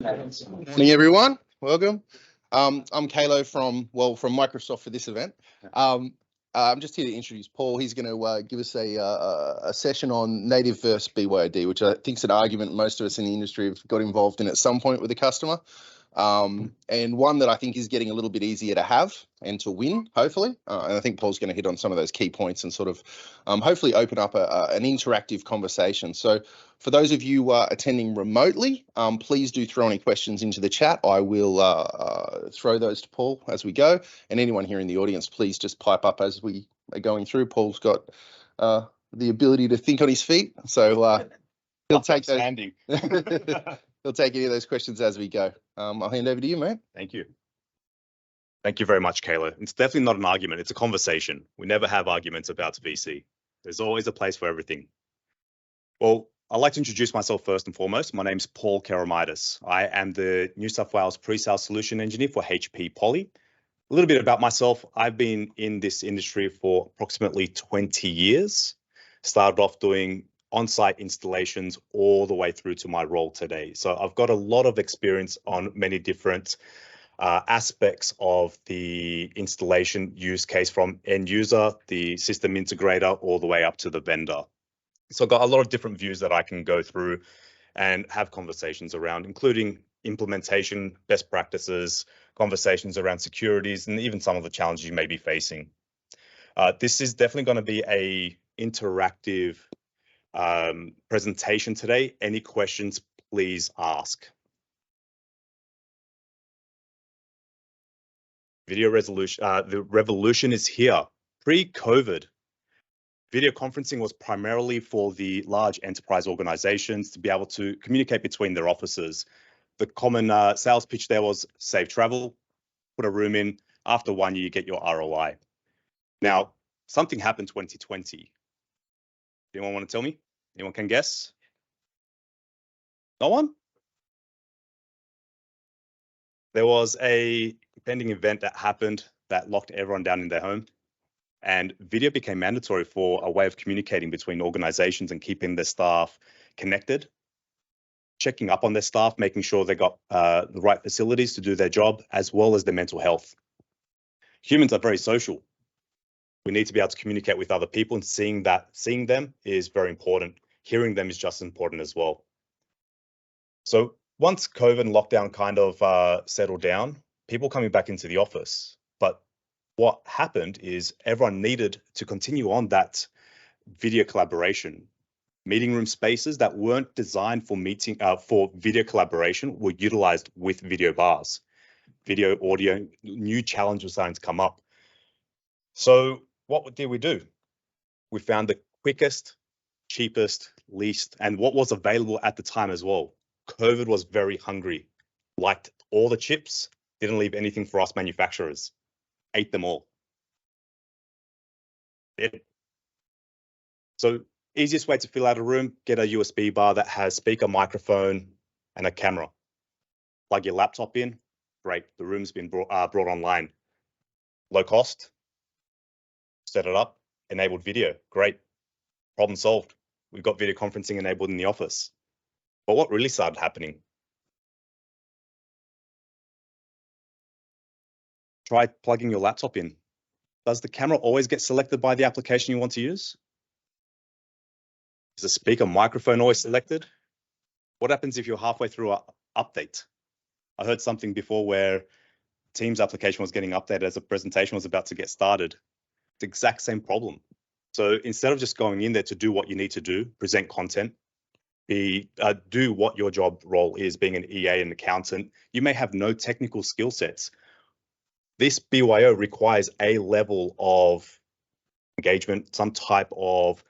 Morning, everyone. Welcome. I'm Kalo from Microsoft for this event. I'm just here to introduce Paul. He's going to give us a session on native versus BYOD, which I think is an argument most of us in the industry have got involved in at some point with a customer, and one that I think is getting a little bit easier to have and to win, hopefully. And I think Paul's going to hit on some of those key points and sort of hopefully open up an interactive conversation. So for those of you attending remotely, please do throw any questions into the chat. I will throw those to Paul as we go. And anyone here in the audience, please just pipe up as we are going through. Paul's got the ability to think on his feet, so he'll take those. He'll take any of those questions as we go. I'll hand over to you, mate. Thank you. Thank you very much, Kayla. It's definitely not an argument. It's a conversation. We never have arguments about VC. There's always a place for everything. Well, I'd like to introduce myself first and foremost. My name's Paul Karamitis. I am the New South Wales Pre-Sales Solution Engineer for HPPoly. A little bit about myself. I've been in this industry for approximately 20 years. Started off doing on-site installations all the way through to my role today. So I've got a lot of experience on many different aspects of the installation use case, from end user, the system integrator, all the way up to the vendor. So I've got a lot of different views that I can go through and have conversations around, including implementation, best practices, conversations around securities, and even some of the challenges you may be facing. This is definitely going to be a interactive presentation today. Any questions, please ask. Video resolution, the revolution is here. Pre-COVID, video conferencing was primarily for the large enterprise organizations to be able to communicate between their offices. The common sales pitch there was save travel, put a room in, after 1 year you get your ROI. Now, something happened 2020. Anyone want to tell me? Anyone can guess? No one? There was a pending event that happened that locked everyone down in their home, and video became mandatory for a way of communicating between organizations and keeping their staff connected, checking up on their staff, making sure they got the right facilities to do their job, as well as their mental health. Humans are very social. We need to be able to communicate with other people, and seeing them is very important. Hearing them is just as important as well. So once COVID and lockdown kind of settled down, people coming back into the office. But what happened is everyone needed to continue on that video collaboration. Meeting room spaces that weren't designed for video collaboration were utilized with video bars. Video, audio, new challenges were starting to come up. So what did we do? We found the quickest, cheapest, least, and what was available at the time as well. COVID was very hungry, liked all the chips, didn't leave anything for us manufacturers, ate them all. So easiest way to fill out a room, get a USB bar that has speaker, microphone, and a camera. Plug your laptop in, great, the room's been brought online. Low cost, set it up, enabled video, great, problem solved. We've got video conferencing enabled in the office. But what really started happening? Try plugging your laptop in. Does the camera always get selected by the application you want to use? Is the speaker microphone always selected? What happens if you're halfway through an update? I heard something before where Teams application was getting updated as a presentation was about to get started. The exact same problem. So instead of just going in there to do what you need to do, present content, do what your job role is, being an EA, an accountant, you may have no technical skill sets. This BYO requires a level of engagement, some type of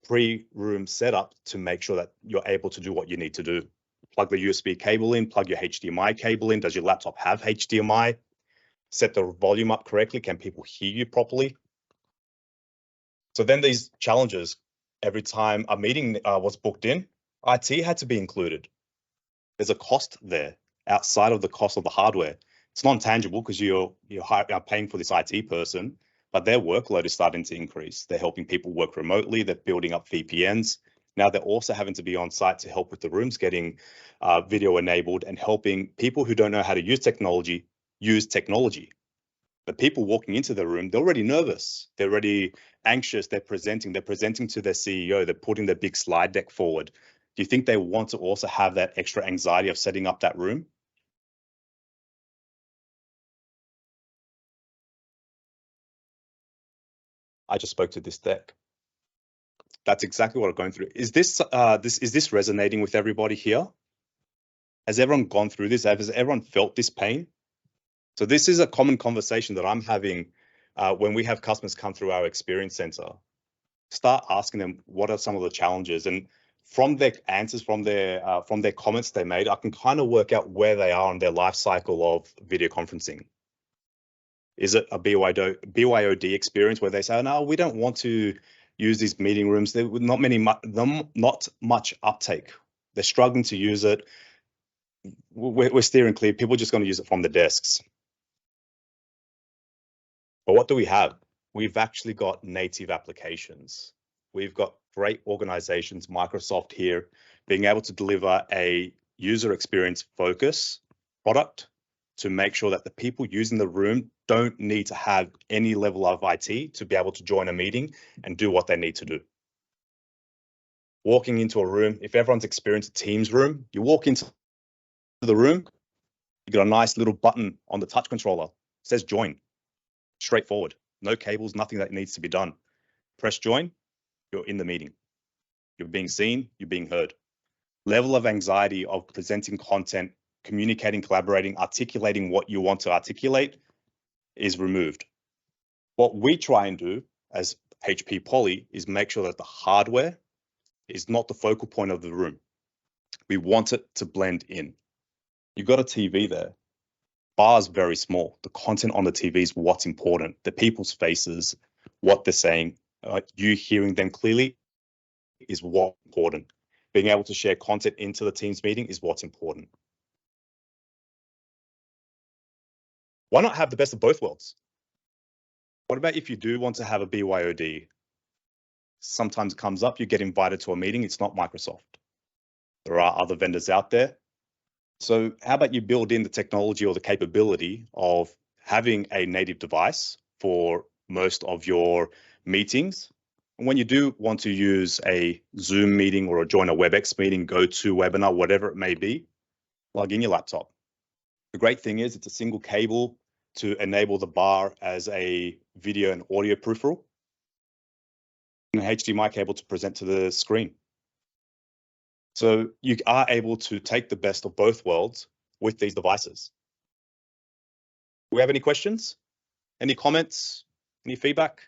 pre-room setup to make sure that you're able to do what you need to do. Plug the USB cable in, plug your HDMI cable in. Does your laptop have HDMI? Set the volume up correctly. Can people hear you properly? So then these challenges, every time a meeting was booked in, IT had to be included. There's a cost there outside of the cost of the hardware. It's non-tangible because you're paying for this IT person, but their workload is starting to increase. They're helping people work remotely. They're building up VPNs. Now they're also having to be on site to help with the rooms getting video enabled and helping people who don't know how to use technology use technology. The people walking into the room, they're already nervous. They're already anxious. They're presenting to their CEO. They're putting their big slide deck forward. Do you think they want to also have that extra anxiety of setting up that room? I just spoke to this deck. That's exactly what I'm going through. Is this resonating with everybody here? Has everyone gone through this? Has everyone felt this pain? So this is a common conversation that I'm having when we have customers come through our experience center. Start asking them what are some of the challenges, and from their answers, from their comments they made, I can kind of work out where they are on their life cycle of video conferencing. Is it a BYOD experience where they say, no, we don't want to use these meeting rooms? There were not much uptake. They're struggling to use it. We're steering clear. People are just going to use it from the desks. But what do we have? We've actually got native applications. We've got great organizations, Microsoft here, being able to deliver a user experience focus product to make sure that the people using the room don't need to have any level of IT to be able to join a meeting and do what they need to do. Walking into a room, if everyone's experienced a Teams room, you walk into the room, you got a nice little button on the touch controller. It says join. Straightforward. No cables, nothing that needs to be done. Press join, you're in the meeting. You're being seen, you're being heard. Level of anxiety of presenting content, communicating, collaborating, articulating what you want to articulate is removed. What we try and do as HPPoly is make sure that the hardware is not the focal point of the room. We want it to blend in. You've got a TV there. Bar's very small. The content on the TV is what's important. The people's faces, what they're saying, you hearing them clearly is what's important. Being able to share content into the Teams meeting is what's important. Why not have the best of both worlds? What about if you do want to have a BYOD? Sometimes it comes up, you get invited to a meeting, it's not Microsoft. There are other vendors out there. So how about you build in the technology or the capability of having a native device for most of your meetings? And when you do want to use a Zoom meeting or join a WebEx meeting, GoToWebinar, whatever it may be, plug in your laptop. The great thing is it's a single cable to enable the bar as a video and audio peripheral, and an HDMI cable to present to the screen. So you are able to take the best of both worlds with these devices. Do we have any questions? Any comments? Any feedback?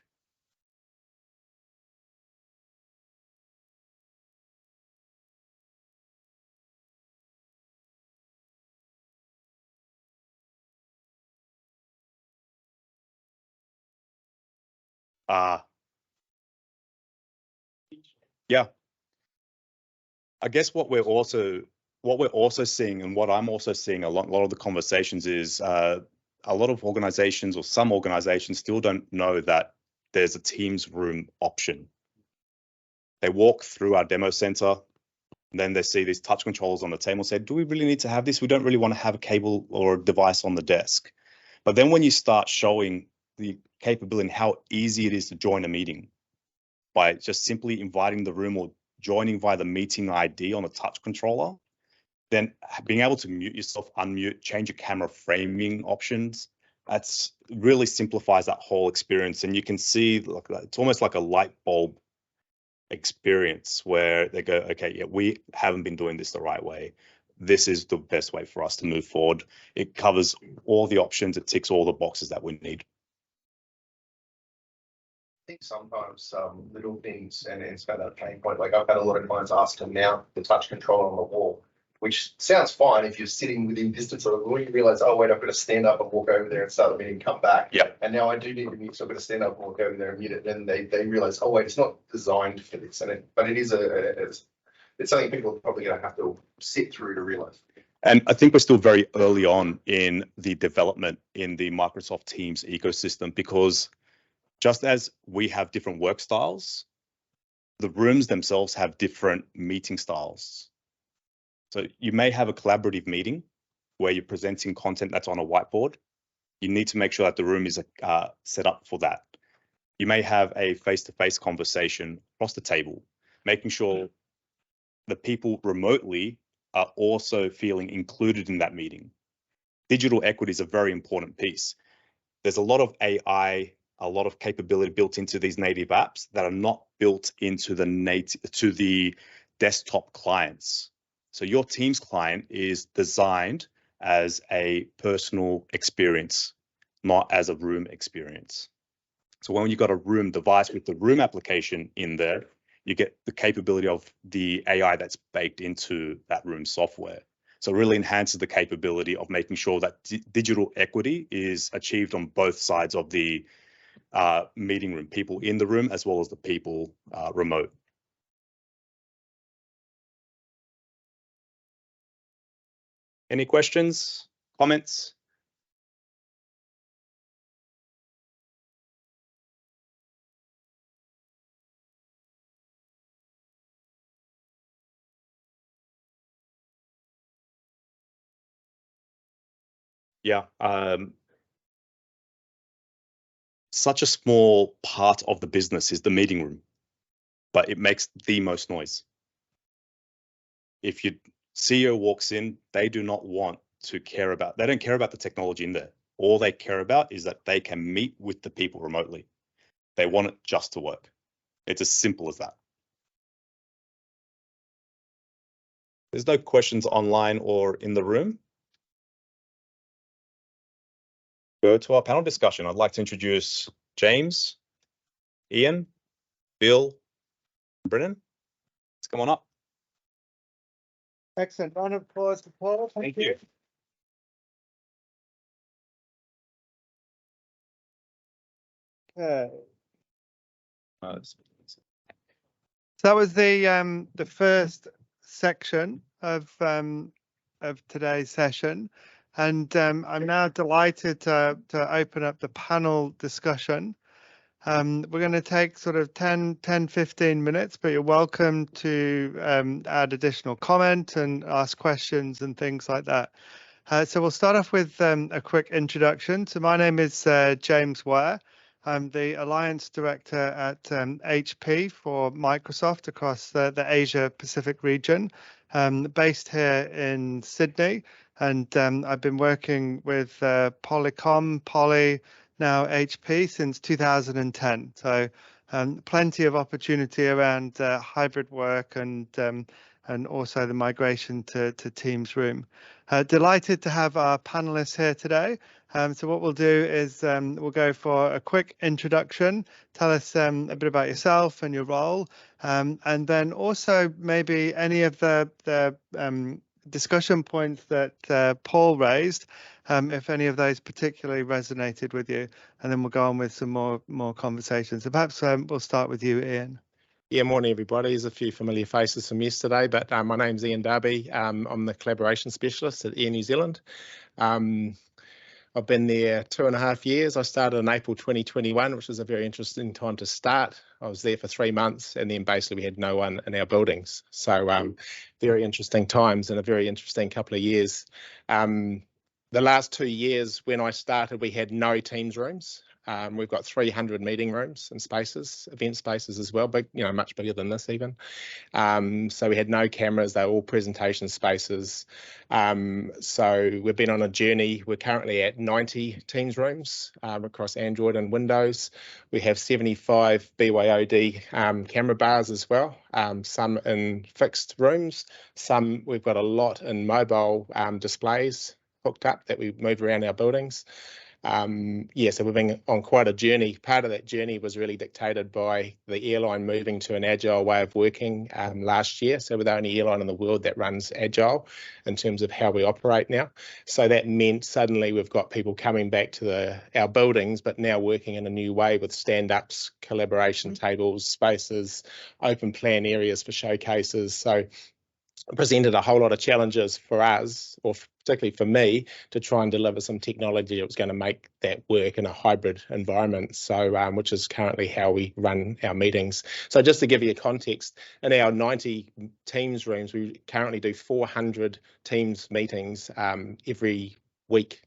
Yeah. I guess what we're also seeing, and what I'm also seeing a lot of the conversations is a lot of organizations, or some organizations, still don't know that there's a Teams room option. They walk through our demo center, and then they see these touch controls on the table and say, do we really need to have this? We don't really want to have a cable or a device on the desk. But then when you start showing the capability and how easy it is to join a meeting by just simply inviting the room or joining via the meeting ID on a touch controller, then being able to mute yourself, unmute, change your camera framing options, that's really simplifies that whole experience. And you can see, like, it's almost like a light bulb experience where they go, okay, yeah, we haven't been doing this the right way. This is the best way for us to move forward. It covers all the options. It ticks all the boxes that we need. I think sometimes little things, and it's about that pain point. Like I've had a lot of clients ask to mount the touch controller on the wall, which sounds fine if you're sitting within distance of the wall. You realize, oh wait, I've got to stand up and walk over there and start the meeting, come back. Yeah. And now I do need to mute, so I've got to stand up and walk over there and mute it. And then they realize, oh wait, it's not designed for this, but it is it's something people are probably going to have to sit through to realize. And I think we're still very early on in the development in the Microsoft Teams ecosystem, because just as we have different work styles, the rooms themselves have different meeting styles. So you may have a collaborative meeting where you're presenting content that's on a whiteboard. You need to make sure that the room is set up for that. You may have a face-to-face conversation across the table, making sure the people remotely are also feeling included in that meeting. Digital equity is a very important piece. There's a lot of AI, a lot of capability built into these native apps that are not built into the desktop clients. So your Teams client is designed as a personal experience, not as a room experience. So when you've got a room device with the room application in there, you get the capability of the AI that's baked into that room software. So it really enhances the capability of making sure that digital equity is achieved on both sides of the meeting room, people in the room as well as the people remote. Any questions, comments? Yeah, such a small part of the business is the meeting room, but it makes the most noise. If your CEO walks in, they don't care about the technology in there. All they care about is that they can meet with the people remotely. They want it just to work. It's as simple as that. There's no questions online or in the room. Go to our panel discussion. I'd like to introduce James, Ian, Bill, and Brennan. Let's come on up. Excellent. Round of applause for Paul. Thank you. Okay. So that was the first section of today's session, and I'm now delighted to open up the panel discussion. We're going to take sort of 10-15 minutes, but you're welcome to add additional comment and ask questions and things like that. So we'll start off with a quick introduction. So my name is James Ware. I'm the Alliance Director at HP for Microsoft across the Asia Pacific region, based here in Sydney. And I've been working with Polycom, Poly, now HP since 2010. So plenty of opportunity around hybrid work and also the migration to Teams Room. Delighted to have our panelists here today. So what we'll do is we'll go for a quick introduction, tell us a bit about yourself and your role, and then also maybe any of the discussion points that Paul raised, if any of those particularly resonated with you, and then we'll go on with some more conversations. So perhaps we'll start with you, Ian. Yeah, morning everybody. There's a few familiar faces from yesterday, but my name's Ian Darby. I'm the collaboration specialist at Air New Zealand. I've been there 2.5 years. I started in April 2021, which was a very interesting time to start. I was there for 3 months, and then basically we had no one in our buildings. So very interesting times and a very interesting couple of years. The last 2 years when I started, we had no Teams rooms. We've got 300 meeting rooms and spaces, event spaces as well, but much bigger than this even. So we had no cameras, they were all presentation spaces. So we've been on a journey. We're currently at 90 Teams rooms across Android and Windows. We have 75 BYOD camera bars as well, some in fixed rooms, some we've got a lot in mobile displays hooked up that we move around our buildings. So we've been on quite a journey. Part of that journey was really dictated by the airline moving to an agile way of working last year. So we're the only airline in the world that runs agile in terms of how we operate now. So that meant suddenly we've got people coming back to our buildings, but now working in a new way with stand-ups, collaboration tables, spaces, open plan areas for showcases. So presented a whole lot of challenges for us, or particularly for me, to try and deliver some technology that was going to make that work in a hybrid environment. So, which is currently how we run our meetings. So just to give you a context, in our 90 Teams rooms, we currently do 400 Teams meetings every week.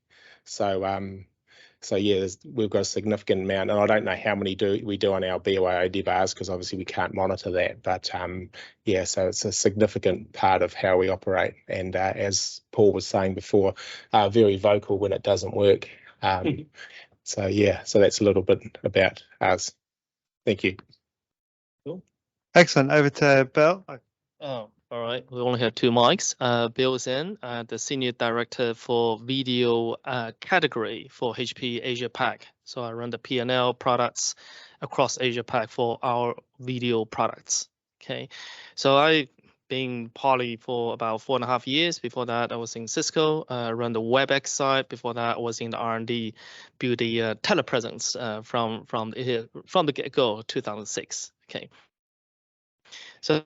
So yeah, we've got a significant amount, and I don't know how many we do on our BYOD bars, because obviously we can't monitor that. But yeah, so it's a significant part of how we operate. And as Paul was saying before, very vocal when it doesn't work. So yeah, so that's a little bit about us. Thank you. Excellent. Over to Bill. Oh, all right. We only have 2 mics. Bill Zen, the Senior Director for Video category for HP Asia Pac. So I run the P&L products across Asia Pac for our video products. Okay. So I've been Poly for about 4.5 years. Before that, I was in Cisco, run the WebEx side. Before that, I was in the R&D, build the telepresence from the get-go, 2006. Okay. So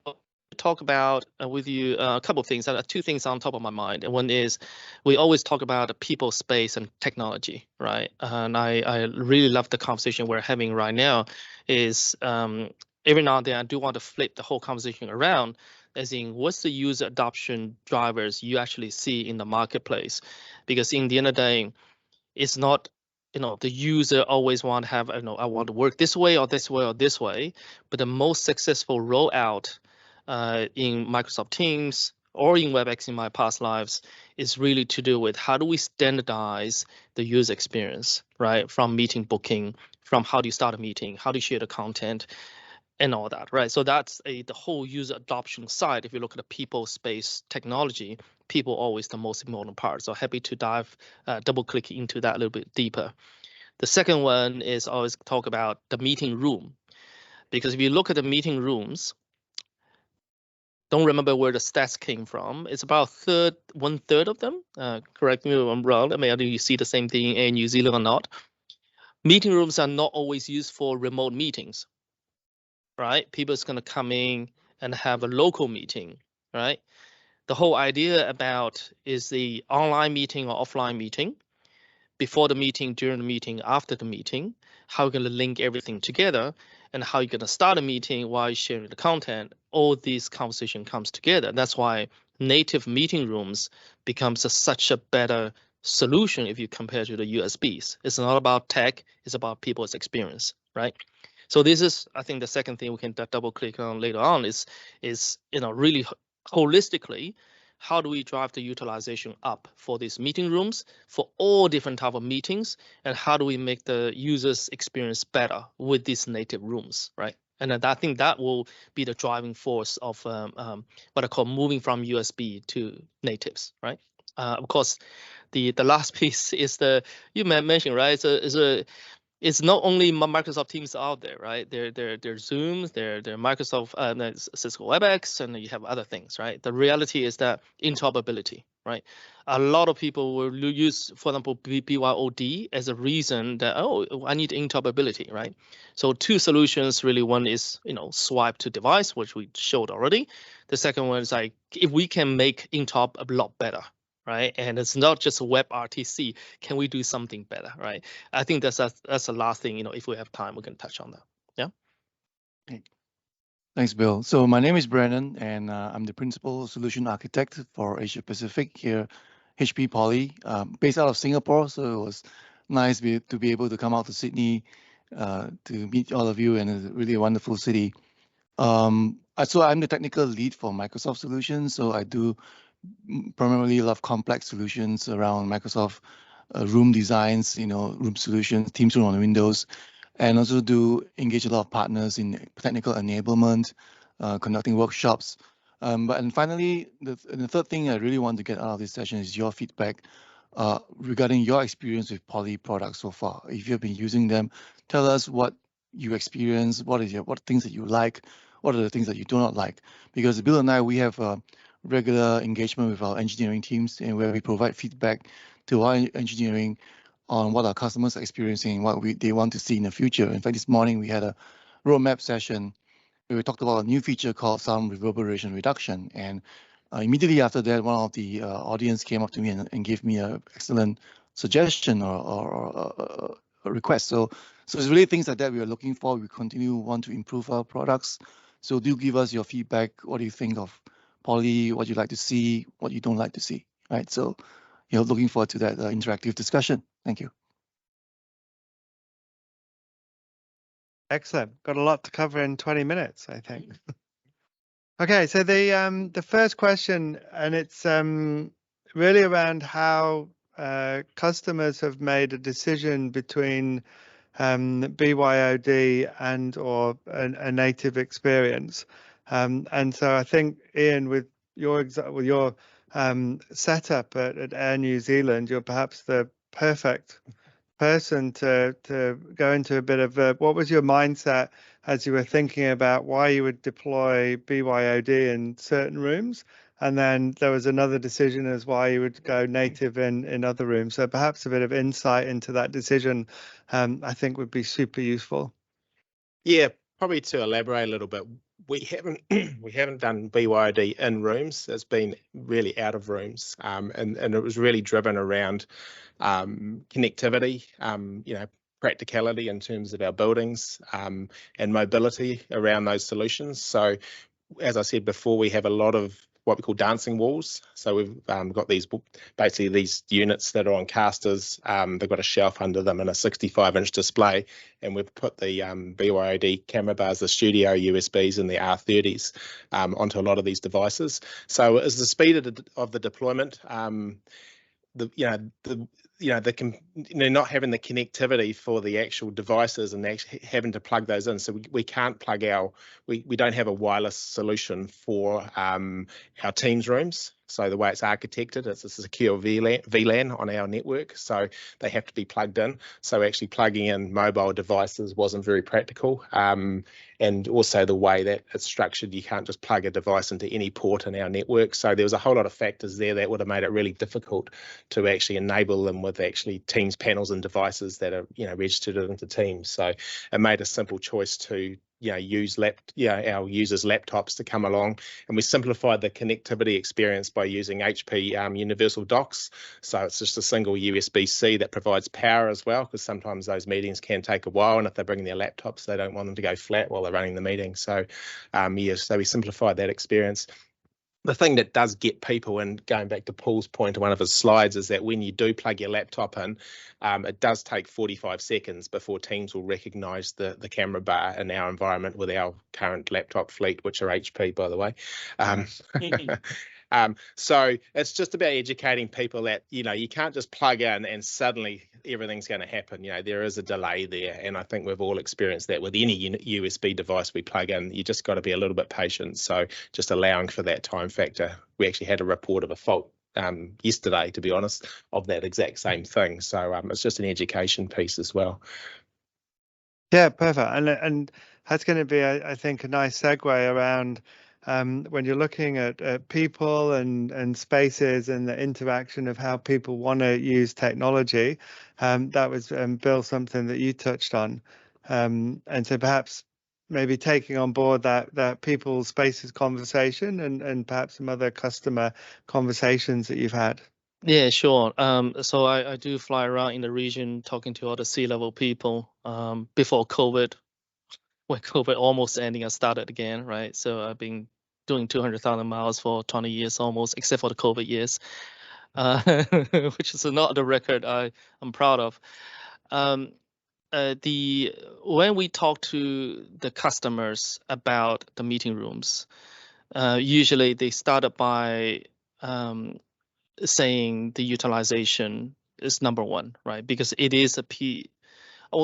talk about with you a couple of things. 2 things on top of my mind. And one is we always talk about people, space, and technology, right? And I really love the conversation we're having right now. Is every now and then I do want to flip the whole conversation around, as in what's the user adoption drivers you actually see in the marketplace? Because in the end of the day, it's not, the user always want to have, I want to work this way or this way or this way, but the most successful rollout in Microsoft Teams or in WebEx in my past lives is really to do with how do we standardize the user experience, right? From meeting booking, from how do you start a meeting, how do you share the content, and all that, right? So that's the whole user adoption side. If you look at the people, space, technology, people always the most important part. So happy to double click into that a little bit deeper. The second one is always talk about the meeting room, because if you look at the meeting rooms, don't remember where the stats came from. It's about 1/3 of them. Correct me if I'm wrong. I mean, you see the same thing in New Zealand or not. Meeting rooms are not always used for remote meetings, right? People's going to come in and have a local meeting, right? The whole idea about is the online meeting or offline meeting, before the meeting, during the meeting, after the meeting, how you're going to link everything together, and how you're going to start a meeting while you're sharing the content. All this conversation comes together. That's why native meeting rooms becomes such a better solution if you compare to the USBs. It's not about tech, it's about people's experience, right? So this is, I think, the second thing we can double click on later on is really holistically, how do we drive the utilization up for these meeting rooms for all different type of meetings, and how do we make the users experience better with these native rooms, right? And I think that will be the driving force of what I call moving from USB to natives, right? Of course, the last piece is you mentioned, right? It's not only Microsoft Teams out there, right? There Zooms, there Microsoft Cisco WebEx, and you have other things, right? The reality is that interoperability, right? A lot of people will use, for example, BYOD as a reason that, I need interoperability, right? So 2 solutions really. One is swipe to device, which we showed already. The second one is like if we can make interop a lot better, right? And it's not just a WebRTC. Can we do something better, right? I think that's the last thing, if we have time, we can touch on that. Yeah. Okay. Thanks, Bill. So my name is Brandon, and I'm the Principal Solution Architect for Asia Pacific here, HPPoly, based out of Singapore. So it was nice to be able to come out to Sydney to meet all of you, and it's really a wonderful city. So I'm the technical lead for Microsoft Solutions. So I do primarily love complex solutions around Microsoft room designs, room solutions, Teams room on Windows, and also do engage a lot of partners in technical enablement, conducting workshops. And finally, the third thing I really want to get out of this session is your feedback regarding your experience with Poly products so far. If you've been using them, tell us what you experience, what things that you like, what are the things that you do not like. Because Bill and I, we have regular engagement with our engineering teams, and where we provide feedback to our engineering on what our customers are experiencing, what they want to see in the future. In fact, this morning we had a roadmap session where we talked about a new feature called sound reverberation reduction, and Immediately after that, one of the audience came up to me and gave me an excellent suggestion or a request. So it's really things like that we are looking for. We want to improve our products. So do give us your feedback. What do you think of Poly? What you like to see? What you don't like to see? Right. So, looking forward to that interactive discussion. Thank you. Excellent. Got a lot to cover in 20 minutes, I think. Okay, so the first question, and it's really around how customers have made a decision between BYOD and or a native experience. And so I think, Ian, with your setup at Air New Zealand, you're perhaps the perfect person to go into a bit of what was your mindset as you were thinking about why you would deploy BYOD in certain rooms, and then there was another decision as why you would go native in other rooms. So perhaps a bit of insight into that decision, I think, would be super useful. Yeah, probably to elaborate a little bit, we haven't done BYOD in rooms. It's been really out of rooms, and it was really driven around connectivity, practicality in terms of our buildings, and mobility around those solutions. So, as I said before, we have a lot of what we call dancing walls. So we've got these units that are on casters. They've got a shelf under them and a 65-inch display, and we've put the BYOD camera bars, the studio USBs and the R30s onto a lot of these devices. So as the speed of the deployment, not having the connectivity for the actual devices and actually having to plug those in. So we can't plug we don't have a wireless solution for our Teams rooms. So the way it's architected, it's a secure VLAN on our network. So they have to be plugged in. So actually plugging in mobile devices wasn't very practical. And also the way that it's structured, you can't just plug a device into any port in our network. So there was a whole lot of factors there that would have made it really difficult to actually enable them with actually Teams panels and devices that are registered into Teams. So it made a simple choice to use our users' laptops to come along, and we simplified the connectivity experience by using HP universal docks. So it's just a single USB-C that provides power as well, because sometimes those meetings can take a while, and if they're bringing their laptops, they don't want them to go flat while they're running the meeting. So so we simplified that experience. The thing that does get people, and going back to Paul's point on one of his slides, is that when you do plug your laptop in, it does take 45 seconds before Teams will recognise the camera bar in our environment with our current laptop fleet, which are HP, by the way. So it's just about educating people that, you can't just plug in and suddenly everything's going to happen. There is a delay there. And I think we've all experienced that with any USB device we plug in. You just got to be a little bit patient. So just allowing for that time factor. We actually had a report of a fault yesterday, to be honest, of that exact same thing. So it's just an education piece as well. Yeah, perfect. And that's going to be, I think, a nice segue around when you're looking at people and spaces and the interaction of how people want to use technology. That was, Bill, something that you touched on. And so perhaps maybe taking on board that people spaces conversation and perhaps some other customer conversations that you've had. Yeah, sure. So I do fly around in the region talking to other C-level people before COVID. When COVID almost ending, I started again, right? So I've been doing 200,000 miles for 20 years almost, except for the COVID years, which is not the record I'm proud of. When we talk to the customers about the meeting rooms, usually they started by saying the utilization is number one, right? Because it is a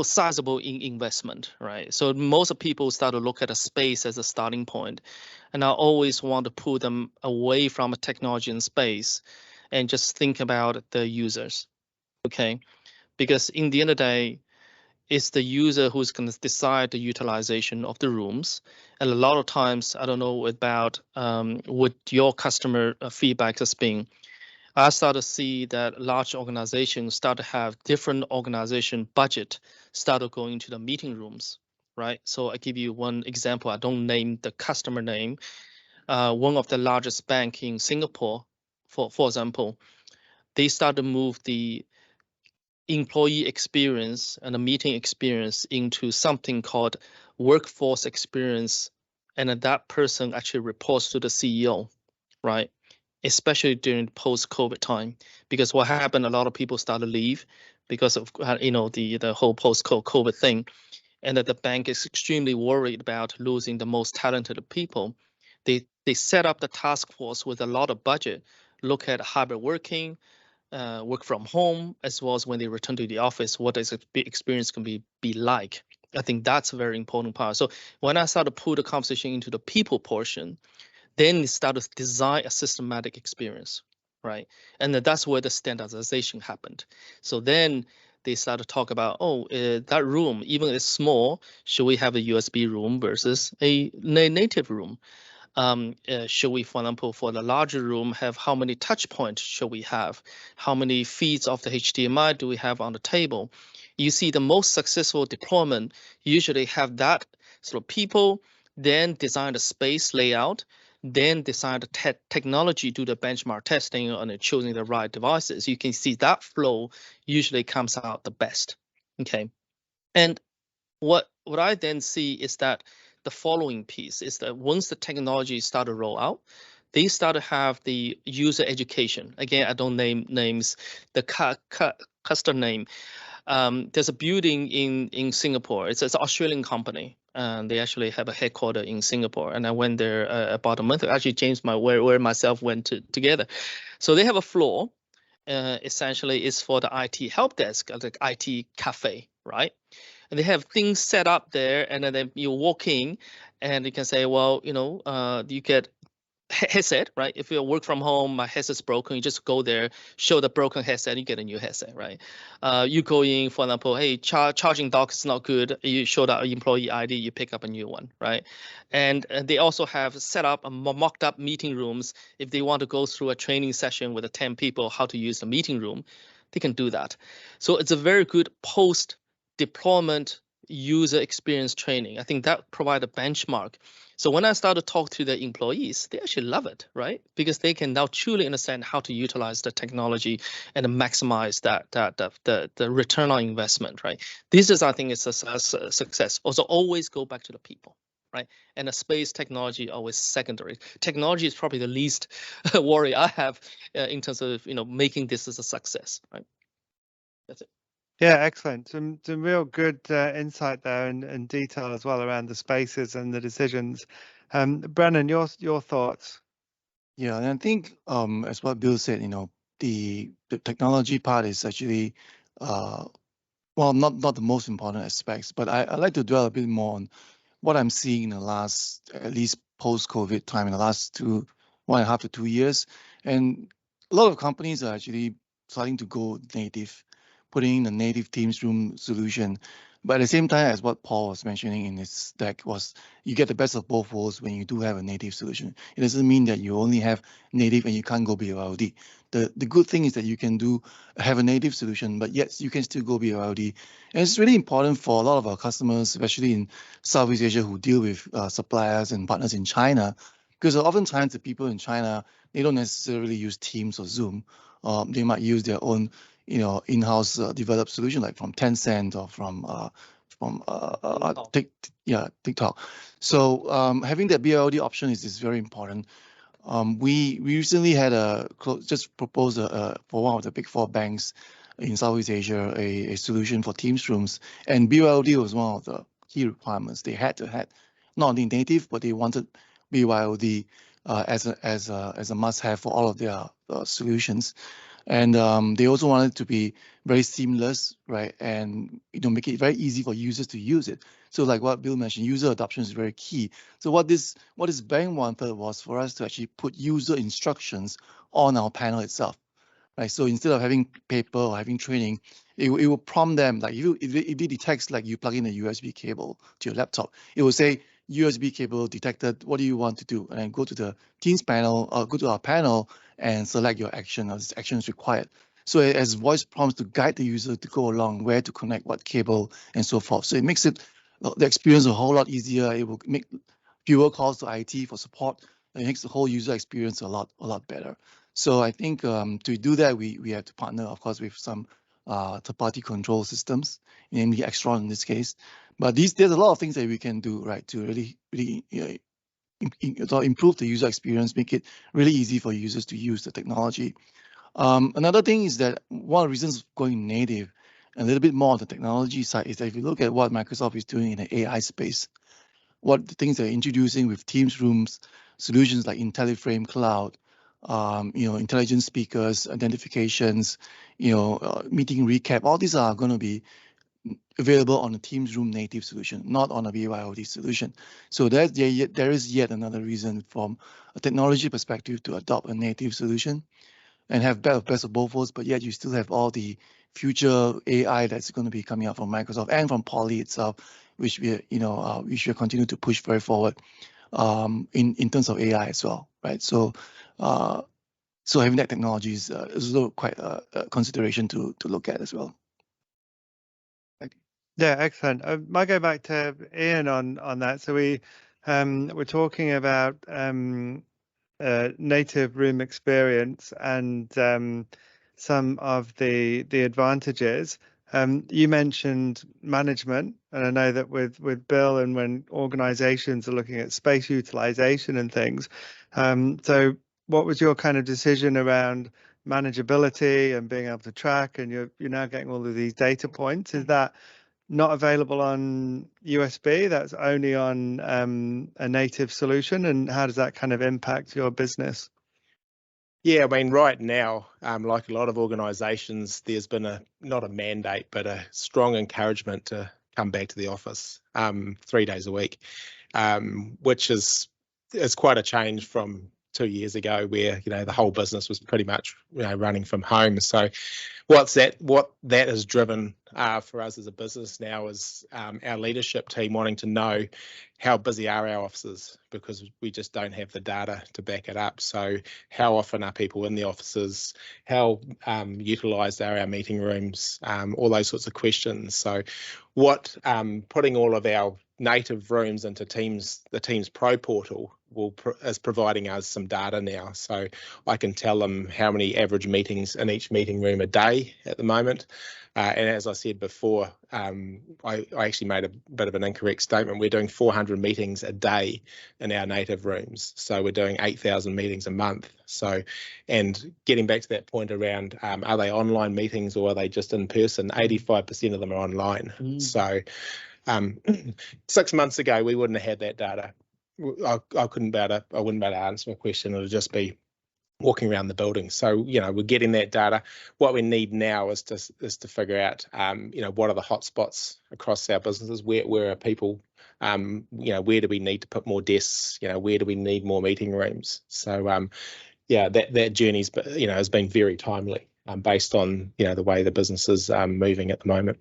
sizable investment, right? So most people start to look at a space as a starting point, and I always want to pull them away from a technology and space and just think about the users, okay? Because in the end of the day, it's the user who's going to decide the utilization of the rooms. And a lot of times, I don't know about what your customer feedback has been. I start to see that large organizations start to have different organization budget start going to the meeting rooms, right? So I give you one example. I don't name the customer name. one of the largest bank in Singapore, for example, they start to move the employee experience and the meeting experience into something called workforce experience, and that person actually reports to the CEO, right? Especially during post-COVID time, because what happened, a lot of people started to leave because of the whole post-COVID thing, and that the bank is extremely worried about losing the most talented people. They set up the task force with a lot of budget, look at hybrid working, work from home, as well as when they return to the office, what is the experience can be like. I think that's a very important part. So when I start to pull the conversation into the people portion, then they start to design a systematic experience, right? And that's where the standardization happened. So then they start to talk about, that room, even if it's small, should we have a USB room versus a native room? Should we, for example, for the larger room, have how many touch points should we have? How many feeds of the HDMI do we have on the table? You see, the most successful deployment usually have that sort of people, then design the space layout, then design the technology, do the benchmark testing, and choosing the right devices. You can see that flow usually comes out the best. Okay, and what I then see is that the following piece is that once the technology start to roll out, they start to have the user education. Again, I don't name names, the custom name. There's a building in Singapore. It's an Australian company, and they actually have a headquarters in Singapore. And I went there about a month ago. Actually, James, where myself went together. So they have a floor. Essentially, is for the IT help desk, like IT cafe, right? And they have things set up there, and then you walk in, and you can say, well, you get headset, right? If you work from home, my headset's broken, you just go there, show the broken headset, you get a new headset, right? You go in, for example, hey, charging dock is not good, you show that employee ID, you pick up a new one, right? And they also have set up mocked up meeting rooms. If they want to go through a training session with 10 people, how to use the meeting room, they can do that. So it's a very good post deployment user experience training. I think that provide a benchmark. So when I start to talk to the employees, they actually love it, right? Because they can now truly understand how to utilize the technology and maximize the return on investment, right? This is, I think, it's a success. Also, always go back to the people, right? And the space technology always secondary. Technology is probably the least worry I have in terms of making this as a success, right? That's it. Yeah, excellent. Some real good insight there and detail as well around the spaces and the decisions. Brennan, your thoughts? Yeah, and I think as what Bill said, the technology part is actually well, not the most important aspects, but I like to dwell a bit more on what I'm seeing in the last, at least post-COVID time, in the last 1.5 to 2 years. And a lot of companies are actually starting to go native, putting in the native Teams room solution. But at the same time, as what Paul was mentioning in his deck, was you get the best of both worlds when you do have a native solution. It doesn't mean that you only have native and you can't go BYOD. The good thing is that you can have a native solution, but yes, you can still go BYOD. And it's really important for a lot of our customers, especially in Southeast Asia, who deal with suppliers and partners in China, because oftentimes the people in China, they don't necessarily use Teams or Zoom. They might use their own in-house developed solution, like from Tencent or from TikTok. So having that BYOD option is very important. We recently had just proposed for one of the big 4 banks in Southeast Asia a solution for Teams rooms, and BYOD was one of the key requirements. They had to have not only native, but they wanted BYOD as a must-have for all of their solutions. And they also wanted it to be very seamless, right? And make it very easy for users to use it. So like what Bill mentioned, user adoption is very key. So what this bank wanted was for us to actually put user instructions on our panel itself, right? So instead of having paper or having training, it will prompt them, like if it detects like you plug in a USB cable to your laptop, it will say USB cable detected, what do you want to do? And then go to the Teams panel, or go to our panel and select your action, or this action is required. So as voice prompts to guide the user to go along, where to connect what cable and so forth. So it makes the experience a whole lot easier. It will make fewer calls to IT for support. it makes the whole user experience a lot better. So I think to do that, we have to partner, of course, with some third-party control systems, namely Extron in this case. But there's a lot of things that we can do, right, to really improve the user experience, make it really easy for users to use the technology. Another thing is that one of the reasons going native, a little bit more on the technology side, is that if you look at what Microsoft is doing in the AI space, what the things they're introducing with Teams rooms, solutions like IntelliFrame Cloud, intelligent speakers, identifications, meeting recap, all these are going to be available on a Teams Room native solution, not on a BYOD solution. So there is yet another reason from a technology perspective to adopt a native solution and have best of both worlds, but yet you still have all the future AI that's going to be coming out from Microsoft and from Poly itself, which we should continue to push very forward in terms of AI as well, right? So having that technology is also quite a consideration to look at as well. Yeah, excellent. I might go back to Ian on that. So we're talking about native room experience and some of the advantages. You mentioned management, and I know that with Bill and when organizations are looking at space utilization and things. So what was your kind of decision around manageability and being able to track, and you're now getting all of these data points? Is that not available on USB? That's only on a native solution, and how does that kind of impact your business? Yeah, I mean, right now, like a lot of organisations, there's been not a mandate, but a strong encouragement to come back to the office 3 days a week, which is quite a change from 2 years ago, where the whole business was pretty much running from home. So what that has driven for us as a business now is our leadership team wanting to know how busy are our offices, because we just don't have the data to back it up. So how often are people in the offices? How utilised are our meeting rooms? All those sorts of questions. So putting all of our native rooms into the Teams Pro portal is providing us some data now. So I can tell them how many average meetings in each meeting room a day at the moment. And as I said before, I actually made a bit of an incorrect statement. We're doing 400 meetings a day in our native rooms. So we're doing 8,000 meetings a month. So, and getting back to that point around, are they online meetings or are they just in person? 85% of them are online. So 6 months ago, we wouldn't have had that data. I wouldn't be able to answer my question. It would just be walking around the building. So we're getting that data. What we need now is to figure out what are the hotspots across our businesses. Where are people? Where do we need to put more desks? Where do we need more meeting rooms? So that journey's has been very timely based on the way the business is moving at the moment.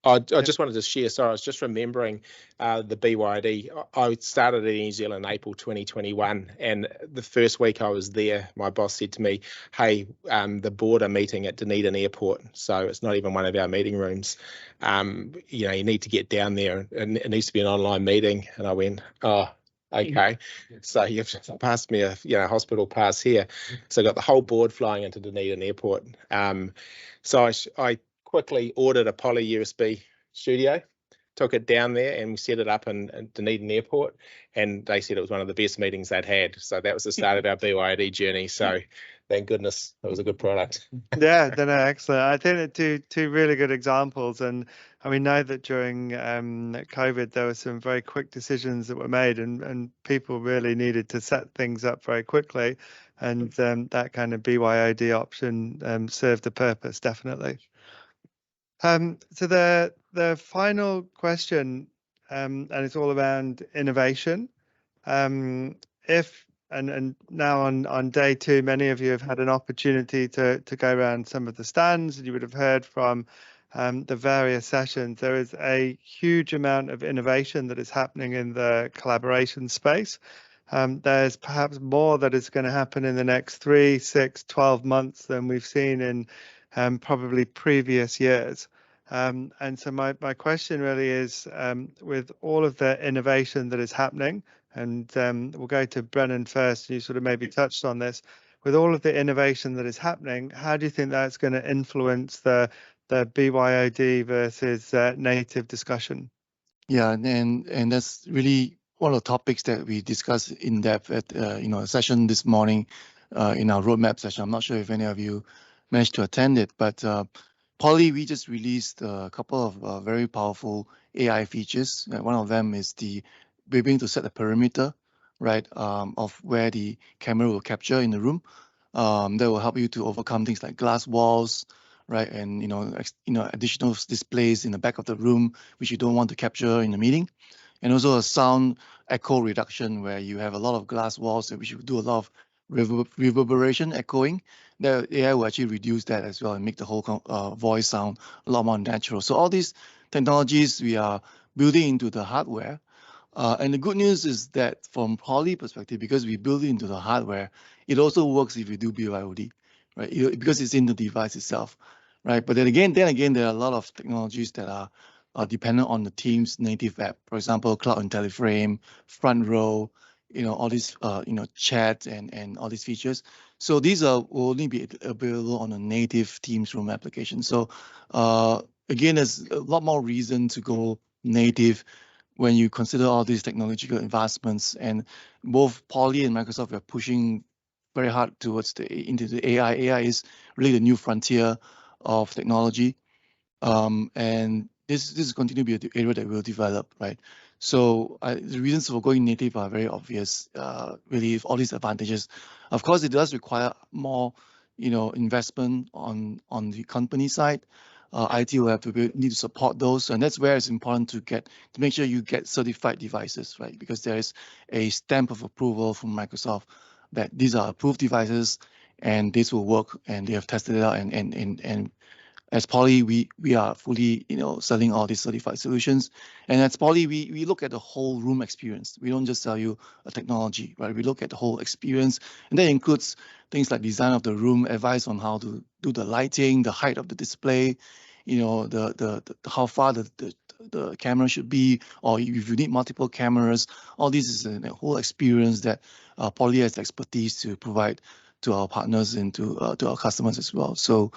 I just wanted to share, sorry, I was just remembering the BYD. I started in New Zealand in April 2021, and the first week I was there, my boss said to me, hey, the board are meeting at Dunedin Airport, so it's not even one of our meeting rooms. You need to get down there, and it needs to be an online meeting. And I went, oh, okay. So you've just passed me a hospital pass here. So I got the whole board flying into Dunedin Airport. So I quickly ordered a Poly USB studio, took it down there, and we set it up in Dunedin Airport, and they said it was one of the best meetings they'd had. So that was the start of our BYD journey. So thank goodness it was a good product. Yeah, excellent. I think they're two really good examples, and we know that during COVID there were some very quick decisions that were made, and people really needed to set things up very quickly, and that kind of BYOD option served the purpose, definitely. So the final question, and it's all around innovation. And now on day 2, many of you have had an opportunity to go around some of the stands, and you would have heard from the various sessions. There is a huge amount of innovation that is happening in the collaboration space. There's perhaps more that is going to happen in the next 3, 6, 12 months than we've seen in probably previous years. And so my question really is, with all of the innovation that is happening, and we'll go to Brennan first, you sort of maybe touched on this, with all of the innovation that is happening, how do you think that's going to influence the BYOD versus native discussion? Yeah, and that's really one of the topics that we discussed in depth at a session this morning in our roadmap session. I'm not sure if any of you managed to attend it, but Poly, we just released a couple of very powerful AI features. One of them is we're going to set the perimeter, right, of where the camera will capture in the room. That will help you to overcome things like glass walls, right, and additional displays in the back of the room which you don't want to capture in the meeting, and also a sound echo reduction where you have a lot of glass walls which will do a lot of reverberation echoing. The AI will actually reduce that as well and make the whole voice sound a lot more natural. So all these technologies we are building into the hardware. And the good news is that from Poly perspective, because we build it into the hardware, it also works if you do BYOD, right? Because it's in the device itself, right? But then again, there are a lot of technologies that are dependent on the team's native app. For example, Cloud and Teleframe, Front Row, all these, chat and all these features. So these will only be available on a native Teams Room application. So again, there's a lot more reason to go native when you consider all these technological advancements, and both Poly and Microsoft are pushing very hard into the AI. AI is really the new frontier of technology, and this is going to be an area that will develop, right? So the reasons for going native are very obvious. Really, all these advantages. Of course, it does require more, investment on the company side. IT will have to need to support those, and that's where it's important to make sure you get certified devices, right? Because there is a stamp of approval from Microsoft that these are approved devices and this will work, and they have tested it out. And as Poly, we are fully, selling all these certified solutions. And as Poly, we look at the whole room experience. We don't just sell you a technology, right? We look at the whole experience, and that includes things like design of the room, advice on how to do the lighting, the height of the display, the how far the camera should be, or if you need multiple cameras. All this is a whole experience that Poly has expertise to provide to our partners and to our customers as well. So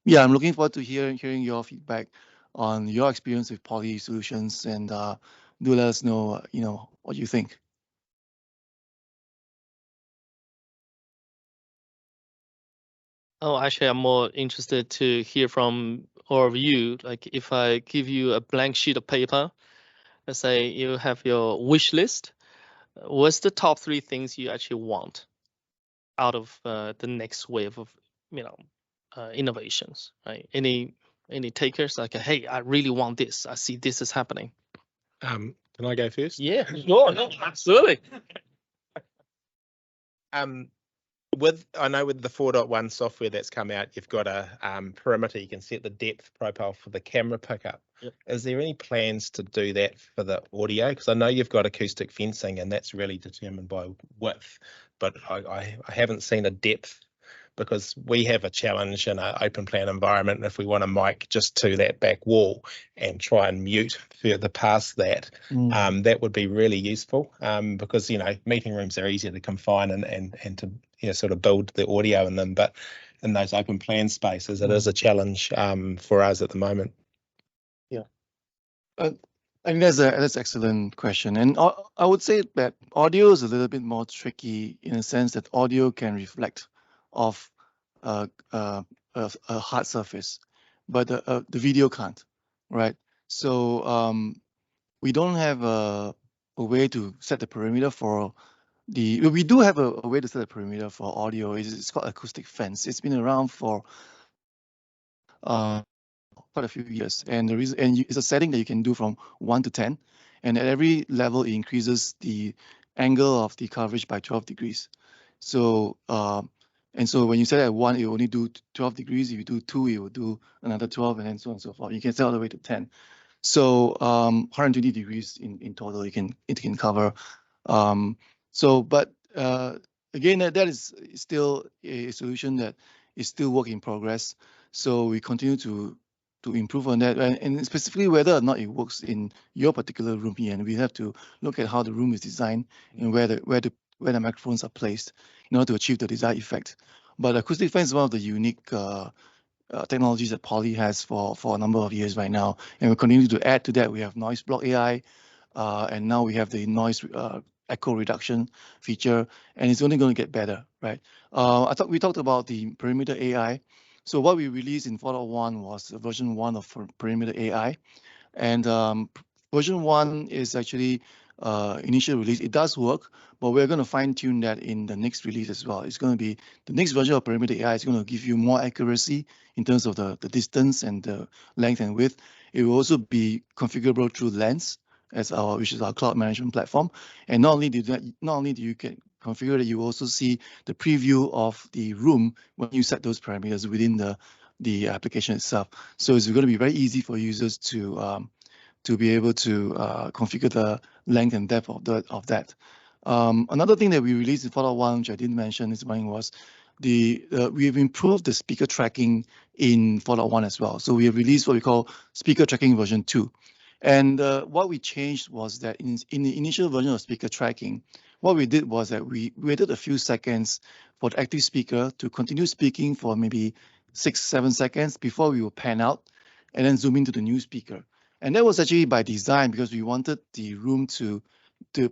yeah, I'm looking forward to hearing your feedback on your experience with Poly solutions, and do let us know, what you think. Oh, actually, I'm more interested to hear from all of you. Like, if I give you a blank sheet of paper, let's say you have your wish list, what's the top 3 things you actually want out of the next wave of, innovations, right? Any takers? Like, hey, I really want this. I see this is happening. Can I go first? Yeah, sure, no, absolutely. I know with the 4.1 software that's come out, you've got a perimeter. You can set the depth profile for the camera pickup. Yep. Is there any plans to do that for the audio? Because I know you've got acoustic fencing, and that's really determined by width, but I haven't seen a depth, because we have a challenge in an open plan environment. If we want a mic just to that back wall and try and mute further past that, that would be really useful, because meeting rooms are easier to confine and to sort of build the audio in them, but in those open plan spaces, it is a challenge for us at the moment. Yeah, I think that's an excellent question, and I would say that audio is a little bit more tricky in a sense that audio can reflect off a hard surface, but the video can't, right? So we don't have a way to set the perimeter for we do have a way to set the perimeter for audio. It's called acoustic fence. It's been around for quite a few years, and the reason, it's a setting that you can do from 1 to 10, and at every level it increases the angle of the coverage by 12 degrees. So and so when you set it at 1, it will only do 12 degrees. If you do 2, it will do another 12, and then so on and so forth. You can set all the way to 10. So 120 degrees in total it can cover. But again, that is still a solution that is still work in progress. So we continue to improve on that, and specifically whether or not it works in your particular room here. And we have to look at how the room is designed and where the microphones are placed in order to achieve the desired effect. But acoustic fan is one of the unique technologies that Poly has for a number of years right now, and we continue to add to that. We have noise block AI, and now we have the noise echo reduction feature, and it's only going to get better, right? We talked about the perimeter AI. So what we released in 4.1 was version 1 of perimeter AI, and version 1 is actually initial release. It does work, but we're going to fine tune that in the next release as well. It's going to be the next version of perimeter AI is going to give you more accuracy in terms of the distance and the length and width. It will also be configurable through Lens, which is our cloud management platform. And not only do you can configure it, you also see the preview of the room when you set those parameters within the application itself. So it's going to be very easy for users to be able to configure the length and depth of that. Another thing that we released in 4.1, which I didn't mention this morning, was we've improved the speaker tracking in 4.1 as well. So we have released what we call speaker tracking version 2. And what we changed was that in the initial version of speaker tracking, what we did was that we waited a few seconds for the active speaker to continue speaking for maybe 6-7 seconds before we will pan out and then zoom into the new speaker. And that was actually by design because we wanted the room to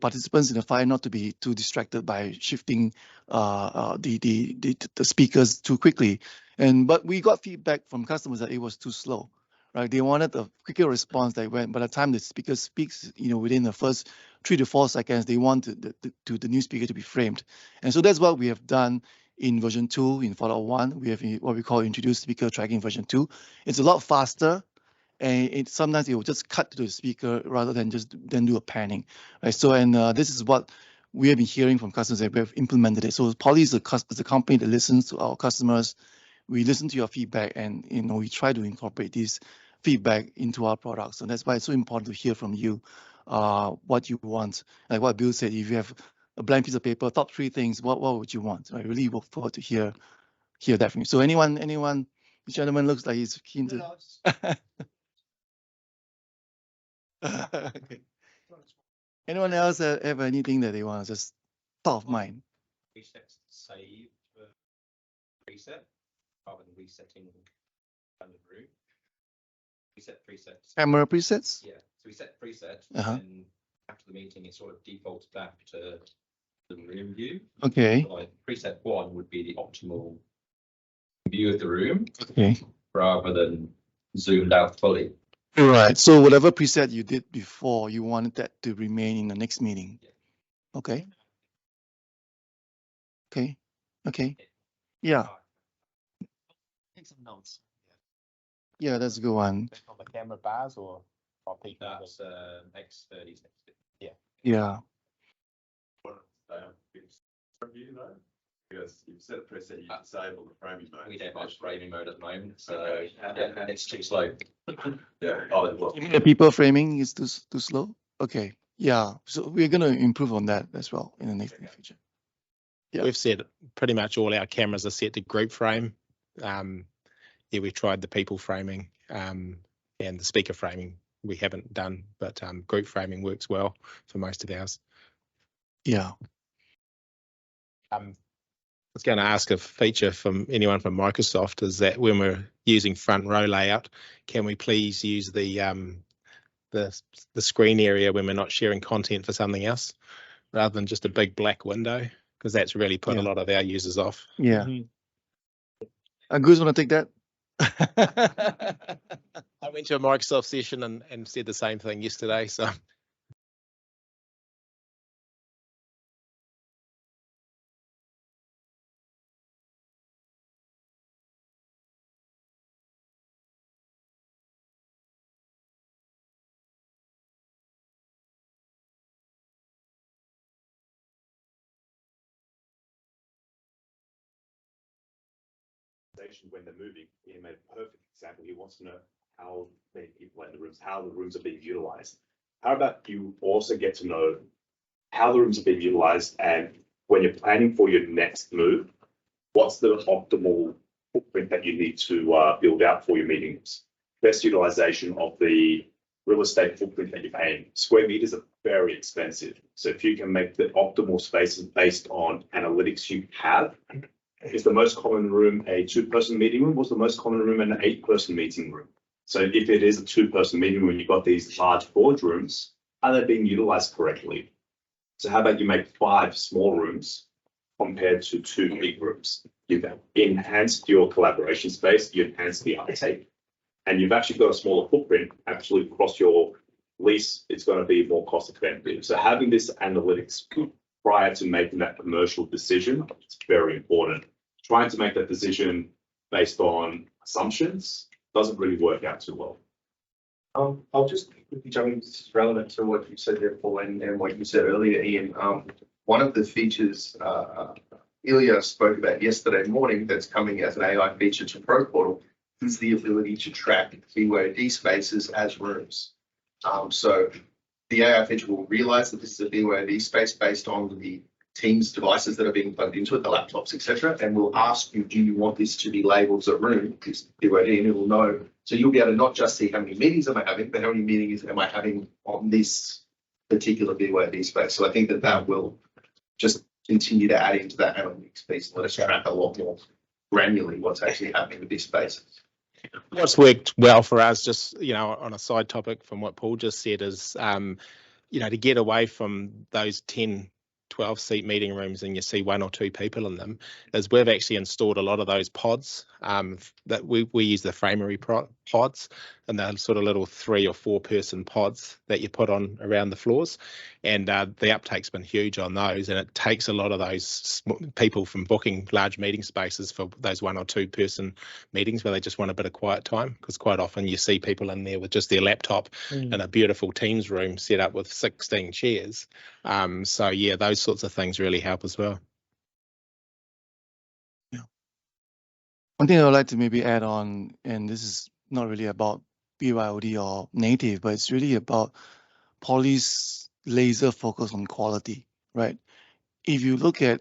participants in the file not to be too distracted by shifting the speakers too quickly. But we got feedback from customers that it was too slow. Right, they wanted a quicker response. By the time the speaker speaks, within the first 3 to 4 seconds, they want the new speaker to be framed. And so that's what we have done in version 2 in 4.1. We have what we call introduced speaker tracking version 2. It's a lot faster, and sometimes it will just cut to the speaker rather than do a panning. Right. So this is what we have been hearing from customers that we have implemented it. So Poly is a company that listens to our customers. We listen to your feedback, and we try to incorporate this feedback into our products. And that's why it's so important to hear from you what you want. Like what Bill said, if you have a blank piece of paper, top 3 things, what would you want? I really look forward to hear that from you. So anyone, this gentleman looks like he's keen to. Okay. Anyone else have anything that they want to just top of mind? Presets save preset rather than resetting the room. Reset presets. Camera presets? Yeah, so we set presets, and after the meeting, it sort of defaults back to the room view. Okay. So like preset 1 would be the optimal view of the room. Okay. Rather than zoomed out fully. Right. So whatever preset you did before, you wanted that to remain in the next meeting. Yeah. Okay. Okay. Okay. Yeah. Take some notes. Yeah, that's a good one. On the camera bars or people? That's X30. Yeah. Because you've set a preset, you disable the framing mode. We don't have framing mode at the moment, so it's too slow. Yeah. Oh, You mean the people framing is too slow? Okay. Yeah. So we're going to improve on that as well in the next future. Yeah. We've set pretty much all our cameras are set to group frame. Yeah, we tried the people framing and the speaker framing we haven't done, but group framing works well for most of ours. Yeah. I was going to ask a feature from anyone from Microsoft is that when we're using front row layout, can we please use the screen area when we're not sharing content for something else rather than just a big black window? Because that's really put a lot of our users off. Yeah. Goose, want to take that? I went to a Microsoft session and said the same thing yesterday. So. When they're moving, he made a perfect example. He wants to know how many people are in the rooms, how the rooms are being utilized. How about you also get to know how the rooms are being utilized, and when you're planning for your next move, what's the optimal footprint that you need to build out for your meetings? best utilization of the real estate footprint that you're paying. Square meters are very expensive. So if you can make the optimal spaces based on analytics you have, is the most common room a 2-person meeting room? Was the most common room an 8-person meeting room? So if it is a 2-person meeting room, you've got these large boardrooms, are they being utilized correctly? So how about you make 5 small rooms compared to 2 big rooms? You've enhanced your collaboration space, you enhanced the uptake, and you've actually got a smaller footprint. Actually, across your lease, it's going to be more cost effective. So having this analytics prior to making that commercial decision is very important. Trying to make that decision based on assumptions doesn't really work out too well. I'll just quickly jump in. This is relevant to what you said there, Paul, and what you said earlier, Ian. One of the features Ilya spoke about yesterday morning that's coming as an AI feature to Pro Portal is the ability to track BYOD spaces as rooms. So the AI feature will realize that this is a BYOD space based on the Teams devices that are being plugged into it, the laptops, etc., and will ask you, do you want this to be labeled as a room, this BYOD, and it will know. So you'll be able to not just see how many meetings am I having, but how many meetings am I having on this particular BYOD space. So I think that will just continue to add into that analytics piece and let us track a lot more granularly what's actually happening with these spaces. What's worked well for us, just, you know, on a side topic from what Paul just said, is, you know, to get away from those 10, 12-seat meeting rooms and you see 1 or 2 people in them, is we've actually installed a lot of those pods that we use the Framery pods, and they're sort of little 3 or 4 person pods that you put on around the floors, and the uptake's been huge on those, and it takes a lot of those people from booking large meeting spaces for those 1 or 2 person meetings where they just want a bit of quiet time, because quite often you see people in there with just their laptop in a beautiful Teams room set up with 16 chairs. So yeah, those sorts of things really help as well. Yeah. One thing I would like to maybe add on, and this is not really about BYOD or native, but it's really about Poly's laser focus on quality, right? If you look at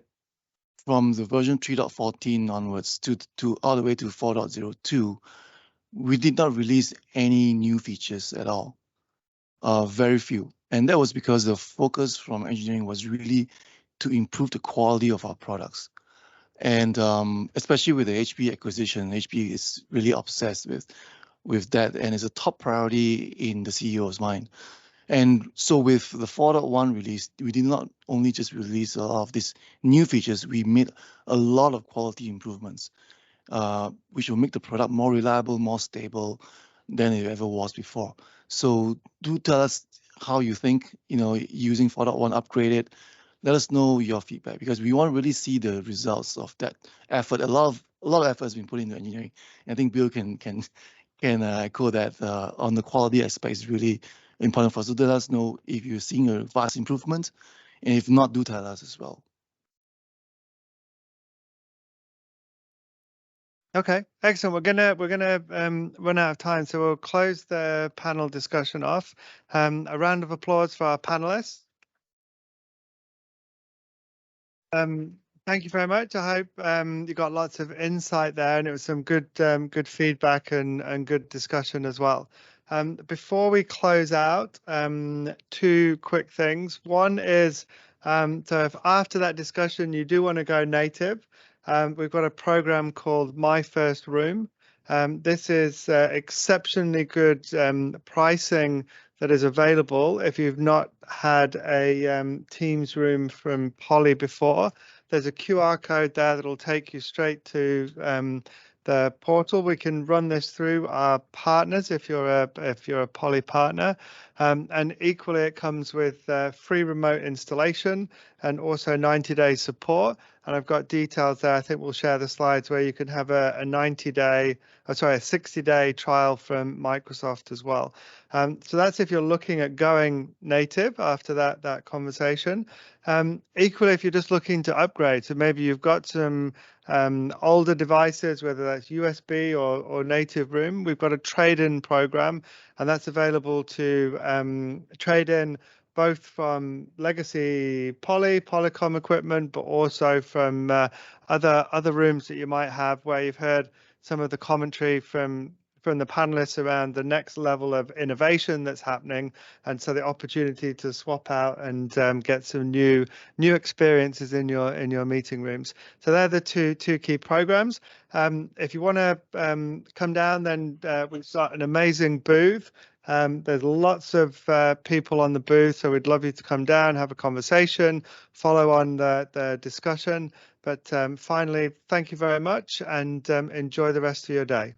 from the version 3.14 onwards to all the way to 4.02, we did not release any new features at all, very few. And that was because the focus from engineering was really to improve the quality of our products. And especially with the HP acquisition, HP is really obsessed with that, and it's a top priority in the CEO's mind. And so with the 4.1 release, we did not only just release a lot of these new features, we made a lot of quality improvements, which will make the product more reliable, more stable than it ever was before. So do tell us how you think, you know, using 4.1 upgraded. Let us know your feedback, because we want to really see the results of that effort. A lot of effort has been put into engineering. I think Bill can echo that on the quality aspect is really important for us. So let us know if you're seeing a vast improvement, and if not, do tell us as well. Okay, excellent. We're gonna run out of time, so we'll close the panel discussion off. A round of applause for our panelists. Thank you very much. I hope you got lots of insight there, and it was some good feedback and good discussion as well. Before we close out, 2 quick things. One is, so if after that discussion you do want to go native, we've got a program called My First Room. This is exceptionally good pricing that is available if you've not had a Teams room from Poly before. There's a QR code there that'll take you straight to the portal. We can run this through our partners if you're a Poly partner, and equally it comes with free remote installation and also 90-day support. And I've got details there. I think we'll share the slides where you can have a 60-day trial from Microsoft as well. So that's if you're looking at going native after that conversation. Equally, if you're just looking to upgrade, so maybe you've got some older devices, whether that's USB or native room, we've got a trade-in program, and that's available to trade in both from legacy Polycom equipment, but also from other rooms that you might have where you've heard some of the commentary from from the panelists around the next level of innovation that's happening, and so the opportunity to swap out and get some new experiences in your meeting rooms. So they're the two key programs. If you want to come down, then we've got an amazing booth. There's lots of people on the booth, so we'd love you to come down, have a conversation, follow on the discussion. But finally, thank you very much, and enjoy the rest of your day.